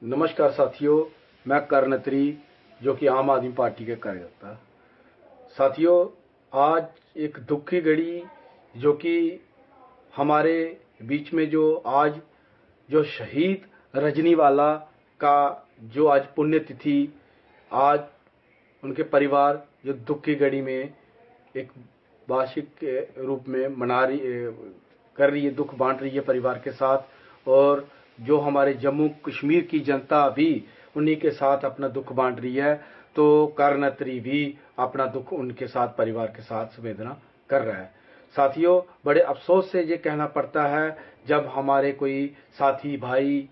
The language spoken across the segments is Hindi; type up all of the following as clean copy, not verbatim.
नमस्कार साथियों, मैं कर्णत्री जो कि आम आदमी पार्टी के कार्यकर्ता। साथियों, आज एक दुख की घड़ी जो कि हमारे बीच में जो शहीद रजनीवाला का जो आज पुण्यतिथि, आज उनके परिवार जो दुख की घड़ी में एक वार्षिक के रूप में कर रही है, दुख बांट रही है परिवार के साथ। और जो हमारे जम्मू कश्मीर की जनता भी उन्हीं के साथ अपना दुख बांट रही है, तो कर्णत्री भी अपना दुख उनके साथ, परिवार के साथ संवेदना कर रहा है। साथियों, बड़े अफसोस से ये कहना पड़ता है, जब हमारे कोई साथी भाई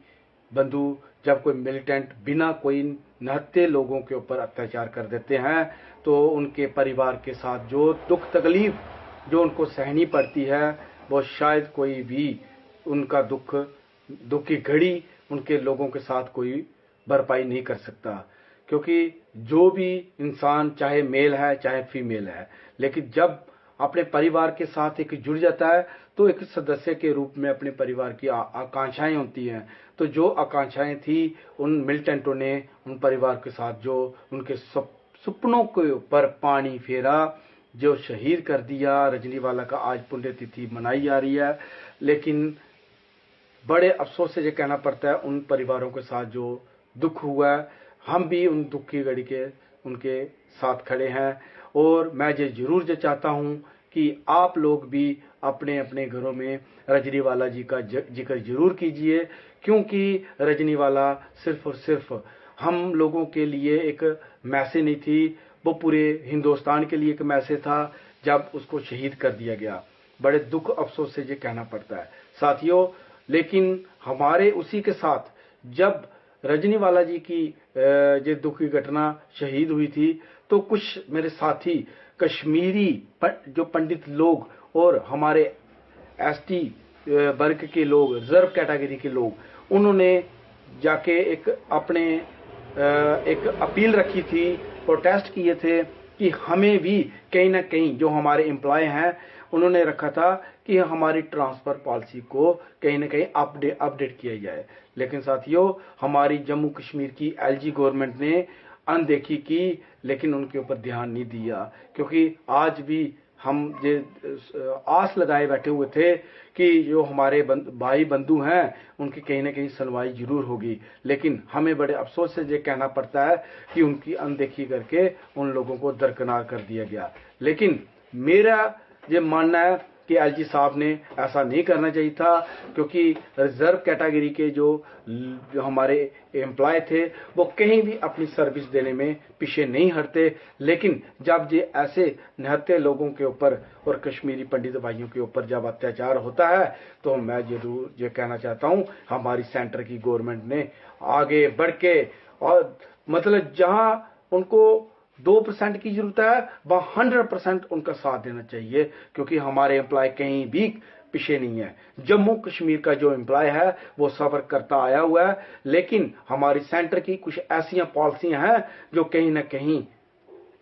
बंधु, जब कोई मिलिटेंट बिना कोई निहत्थे लोगों के ऊपर अत्याचार कर देते हैं, तो उनके परिवार के साथ जो दुख तकलीफ जो उनको सहनी पड़ती है, वो शायद कोई भी उनका दुख की घड़ी उनके लोगों के साथ कोई भरपाई नहीं कर सकता। क्योंकि जो भी इंसान, चाहे मेल है चाहे फीमेल है, लेकिन जब अपने परिवार के साथ एक जुड़ जाता है, तो एक सदस्य के रूप में अपने परिवार की आकांक्षाएं होती हैं। तो जो आकांक्षाएं थी, उन मिलिटेंटों ने उन परिवार के साथ जो उनके सपनों के ऊपर पानी फेरा, जो शहीद कर दिया। रजनीवाला का आज पुण्यतिथि मनाई जा रही है, लेकिन बड़े अफसोस से ये कहना पड़ता है, उन परिवारों के साथ जो दुख हुआ है, हम भी उन दुख की घड़ी के उनके साथ खड़े हैं। और मैं ये जरूर चाहता हूँ कि आप लोग भी अपने अपने घरों में रजनीवाला जी का जिक्र जरूर कीजिए, क्योंकि रजनीवाला सिर्फ और सिर्फ हम लोगों के लिए एक मैसेज नहीं थी, वो पूरे हिंदुस्तान के लिए एक मैसेज था। जब उसको शहीद कर दिया गया, बड़े दुख अफसोस से ये कहना पड़ता है साथियों। लेकिन हमारे उसी के साथ जब रजनीवाला जी की ये दुख की घटना शहीद हुई थी, तो कुछ मेरे साथी कश्मीरी जो पंडित लोग और हमारे एसटी वर्ग के लोग, रिजर्व कैटेगरी के लोग, उन्होंने जाके एक अपील रखी थी, प्रोटेस्ट किए थे कि हमें भी कहीं ना कहीं, जो हमारे एम्प्लॉय हैं, उन्होंने रखा था कि हमारी ट्रांसफर पॉलिसी को कहीं ना कहीं अपडेट किया जाए। लेकिन साथियों, हमारी जम्मू कश्मीर की एलजी गवर्नमेंट ने अनदेखी की, लेकिन उनके ऊपर ध्यान नहीं दिया। क्योंकि आज भी हम ये आस लगाए बैठे हुए थे कि जो हमारे भाई बंधु हैं, उनकी कहीं ना कहीं सुनवाई जरूर होगी। लेकिन हमें बड़े अफसोस से ये कहना पड़ता है कि उनकी अनदेखी करके उन लोगों को दरकिनार कर दिया गया। लेकिन मेरा ये मानना है कि एलजी साहब ने ऐसा नहीं करना चाहिए था, क्योंकि रिजर्व कैटेगरी के जो हमारे एम्प्लॉय थे, वो कहीं भी अपनी सर्विस देने में पीछे नहीं हटते। लेकिन जब ये ऐसे निहत्थे लोगों के ऊपर और कश्मीरी पंडित भाइयों के ऊपर जब अत्याचार होता है, तो मैं जरूर ये कहना चाहता हूँ, हमारी सेंटर की गवर्नमेंट ने आगे बढ़ के, और मतलब जहां उनको 2% की जरूरत है, वह 100% उनका साथ देना चाहिए। क्योंकि हमारे एम्प्लॉय कहीं भी पीछे नहीं है। जम्मू कश्मीर का जो एम्प्लॉय है, वो सफर करता आया हुआ है, लेकिन हमारी सेंटर की कुछ ऐसी पॉलिसियां हैं जो कहीं ना कहीं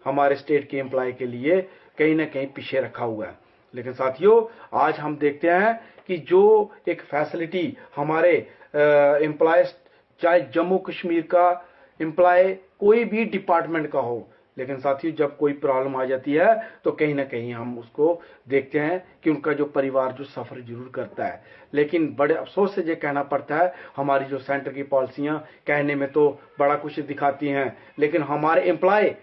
हमारे स्टेट के एम्प्लॉय के लिए कहीं ना कहीं पीछे रखा हुआ है। लेकिन साथियों, आज हम देखते हैं कि जो एक फैसिलिटी हमारे एम्प्लॉय, चाहे जम्मू कश्मीर का एम्प्लॉय कोई भी डिपार्टमेंट का हो, लेकिन साथियों जब कोई प्रॉब्लम आ जाती है, तो कहीं ना कहीं हम उसको देखते हैं कि उनका जो परिवार जो सफर जरूर करता है। लेकिन बड़े अफसोस से ये कहना पड़ता है, हमारी जो सेंटर की पॉलिसियां कहने में तो बड़ा कुछ दिखाती हैं, लेकिन हमारे एम्प्लॉय,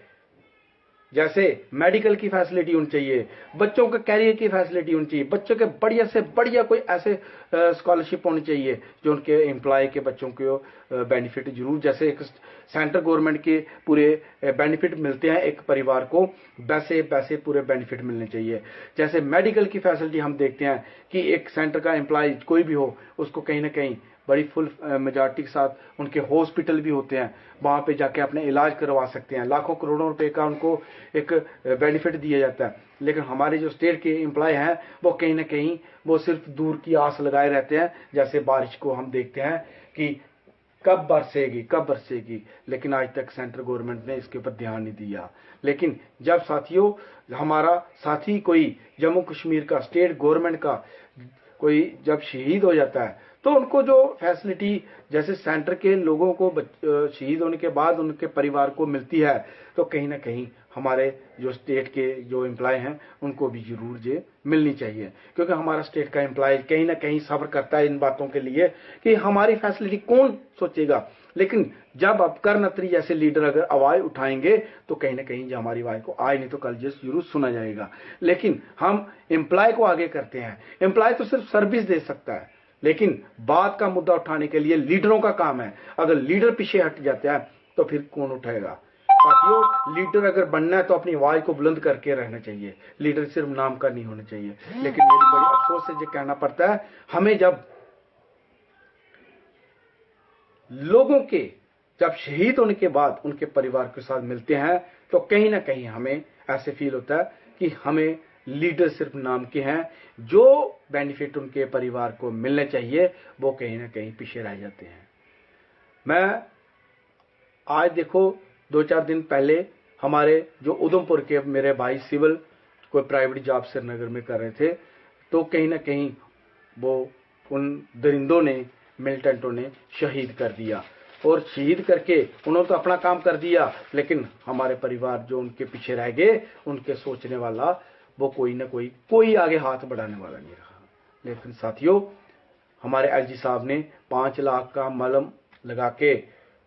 जैसे मेडिकल की फैसिलिटी होनी चाहिए, बच्चों के कैरियर की फैसिलिटी होनी चाहिए, बच्चों के बढ़िया से बढ़िया कोई ऐसे स्कॉलरशिप होनी चाहिए जो उनके एम्प्लॉय के बच्चों को बेनिफिट जरूर, जैसे एक सेंट्रल गवर्नमेंट के पूरे बेनिफिट मिलते हैं एक परिवार को, वैसे वैसे पूरे बेनिफिट मिलने चाहिए। जैसे मेडिकल की फैसिलिटी हम देखते हैं कि एक सेंटर का एम्प्लॉय कोई भी हो, उसको कहीं ना कहीं बड़ी फुल मेजॉरिटी के साथ उनके हॉस्पिटल भी होते हैं, वहां पे जाके अपने इलाज करवा सकते हैं। लाखों करोड़ों रुपए का उनको एक बेनिफिट दिया जाता है। लेकिन हमारे जो स्टेट के एम्प्लॉय हैं, वो कहीं ना कहीं वो सिर्फ दूर की आस लगाए रहते हैं। जैसे बारिश को हम देखते हैं कि कब बरसेगी, लेकिन आज तक सेंट्रल गवर्नमेंट ने इसके ऊपर ध्यान नहीं दिया। लेकिन जब साथियों हमारा साथी कोई जम्मू कश्मीर का, स्टेट गवर्नमेंट का कोई जब शहीद हो जाता है, तो उनको जो फैसिलिटी जैसे सेंटर के लोगों को शहीद होने के बाद उनके परिवार को मिलती है, तो कहीं ना कहीं हमारे जो स्टेट के जो एम्प्लॉय हैं उनको भी जरूर ये मिलनी चाहिए, क्योंकि हमारा स्टेट का एम्प्लॉय कहीं ना कहीं सब्र करता है इन बातों के लिए कि हमारी फैसिलिटी कौन सोचेगा। लेकिन जब अब कर्णत्री जैसे लीडर अगर आवाज उठाएंगे तो कहीं ना कहीं जो हमारी आवाज को आज नहीं तो कल जरूर सुना जाएगा। लेकिन हम एम्प्लॉय को आगे करते हैं, एम्प्लॉय तो सिर्फ सर्विस दे सकता है, लेकिन बात का मुद्दा उठाने के लिए लीडरों का काम है। अगर लीडर पीछे हट जाता है तो फिर कौन उठाएगा। साथियों, लीडर अगर बनना है तो अपनी आवाज को बुलंद करके रहना चाहिए, लीडर सिर्फ नाम का नहीं होना चाहिए। लेकिन मेरी बड़ी अफसोस से ये कहना पड़ता है, हमें जब लोगों के जब शहीद होने के बाद उनके परिवार के साथ मिलते हैं तो कहीं ना कहीं हमें ऐसे फील होता है कि हमें लीडर सिर्फ नाम के हैं, जो बेनिफिट उनके परिवार को मिलने चाहिए वो कहीं ना कहीं पीछे रह जाते हैं। मैं आज देखो 2-4 दिन पहले हमारे जो उधमपुर के मेरे भाई सिविल कोई प्राइवेट जॉब श्रीनगर में कर रहे थे, तो कहीं ना कहीं वो उन दरिंदों ने मिलिटेंटों ने शहीद कर दिया, और शहीद करके उन्होंने तो अपना काम कर दिया, लेकिन हमारे परिवार जो उनके पीछे रह गए, उनके सोचने वाला वो कोई ना कोई आगे हाथ बढ़ाने वाला नहीं रहा। लेकिन साथियों, हमारे एलजी साहब ने 5 लाख का मलम लगा के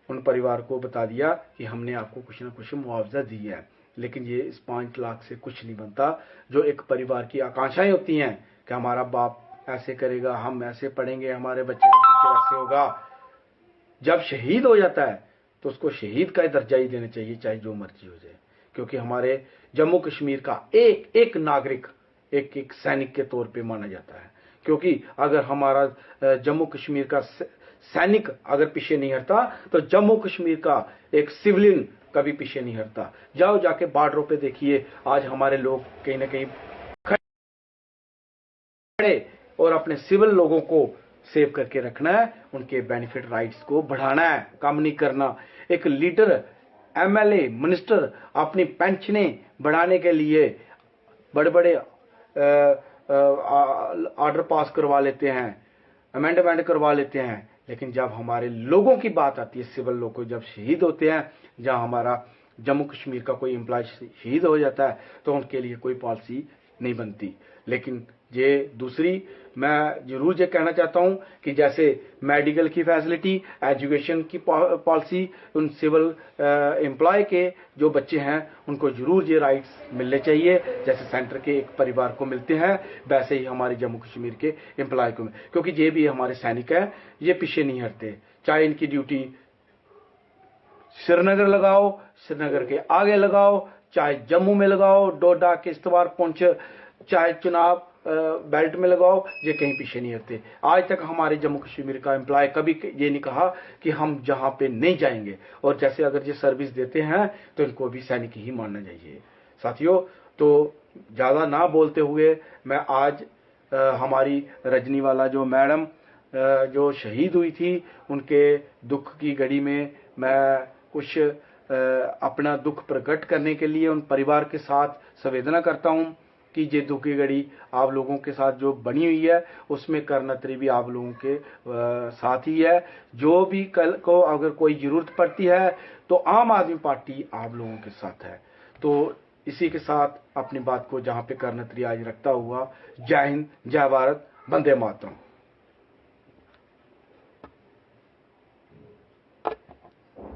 उन परिवार को बता दिया कि हमने आपको कुछ ना कुछ मुआवजा दिया है। लेकिन ये इस 5 लाख से कुछ नहीं बनता। जो एक परिवार की आकांक्षाएं होती हैं कि हमारा बाप ऐसे करेगा, हम ऐसे पढ़ेंगे, हमारे बच्चे का फ्यूचर ऐसे होगा, जब शहीद हो जाता है तो उसको शहीद का दर्जा ही देना चाहिए, चाहे जो मर्जी हो जाए। क्योंकि हमारे जम्मू कश्मीर का एक एक नागरिक एक एक सैनिक के तौर पे माना जाता है। क्योंकि अगर हमारा जम्मू कश्मीर का सैनिक अगर पीछे नहीं हटता तो जम्मू कश्मीर का एक सिविलियन कभी पीछे नहीं हटता। जाओ जाके बॉर्डरों पे देखिए, आज हमारे लोग कहीं ना कहीं खड़े और अपने सिविल लोगों को सेव करके रखना है, उनके बेनिफिट राइट्स को बढ़ाना है, कम नहीं करना। एक लीडर एमएलए मिनिस्टर अपनी पेंशनें बढ़ाने के लिए बड़े बड़े ऑर्डर पास करवा लेते हैं, अमेंडमेंट करवा लेते हैं, लेकिन जब हमारे लोगों की बात आती है, सिविल लोग को जब शहीद होते हैं, जहां हमारा जम्मू कश्मीर का कोई एम्प्लॉय शहीद हो जाता है तो उनके लिए कोई पॉलिसी नहीं बनती। लेकिन ये दूसरी मैं जरूर ये कहना चाहता हूं कि जैसे मेडिकल की फैसिलिटी, एजुकेशन की पॉलिसी, उन सिविल एम्प्लॉय के जो बच्चे हैं उनको जरूर ये राइट्स मिलने चाहिए, जैसे सेंटर के एक परिवार को मिलते हैं वैसे ही हमारे जम्मू कश्मीर के एम्प्लॉय को, क्योंकि ये भी हमारे सैनिक हैं, ये पीछे नहीं हटते। चाहे इनकी ड्यूटी श्रीनगर लगाओ, श्रीनगर के आगे लगाओ, चाहे जम्मू में लगाओ, डोडा, किश्तवाड़, पुंछ, चाहे चुनाव बेल्ट में लगाओ, ये कहीं पीछे नहीं हटते। आज तक हमारे जम्मू कश्मीर का एम्प्लॉय कभी ये नहीं कहा कि हम जहां पे नहीं जाएंगे, और जैसे अगर ये सर्विस देते हैं तो इनको भी सैनिक ही मानना चाहिए। साथियों, तो ज्यादा ना बोलते हुए मैं आज हमारी रजनीवाला जो मैडम जो शहीद हुई थी, उनके दुख की घड़ी में मैं कुछ अपना दुख प्रकट करने के लिए उन परिवार के साथ संवेदना करता हूं कि ये दुख की घड़ी आप लोगों के साथ जो बनी हुई है उसमें कर्णत्री भी आप लोगों के साथ ही है। जो भी कल को अगर कोई जरूरत पड़ती है तो आम आदमी पार्टी आप लोगों के साथ है। तो इसी के साथ अपनी बात को जहां पे कर्णत्री आज रखता हुआ, जय हिंद, जय भारत, वंदे मातरम।